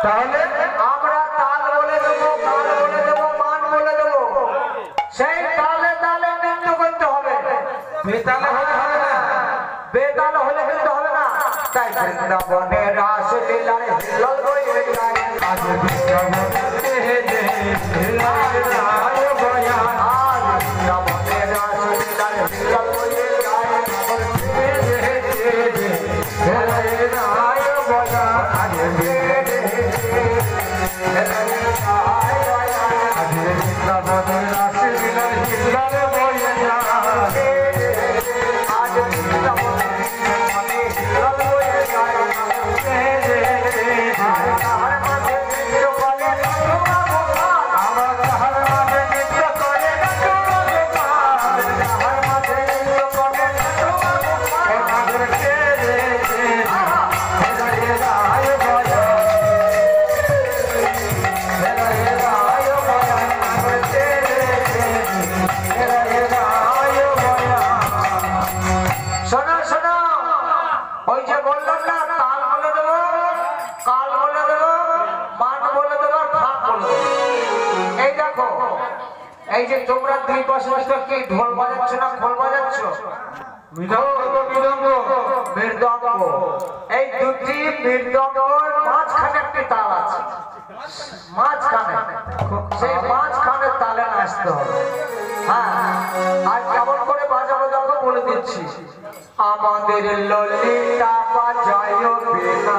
তাহলে আমরা তাল বলে দেবো, কাল বলে দেবো, মান বলে দেবো। সেই তালে তালে নৃত্য করতে হবে। বেতালে হলে হবে না, বেতাল হলে কিন্তু হবে না। তাই বৃন্দাবনে রাসলীলায় হিল্লোল বয়ে যায়। আজ বৃন্দাবনে হিল্লোল বয়ে যায়। আজ বৃন্দাবনে রাসলীলায় হিল্লোল বয়ে যায়। এই যে তোমরা দুই পাশে কি ঢোল বাজাচ্ছ না খোল বাজাচ্ছ? মৃদঙ্গ এই দুটি মৃদঙ্গের মাঝখানে একটি তাল আছে, মাঝখানে, সেই মাঝখানে তালে নাচতে হবে। হ্যাঁ, আর কেমন করে বাজাবো দেখো বলে দিচ্ছি। আমাদের ললিতা বাজায় বেলা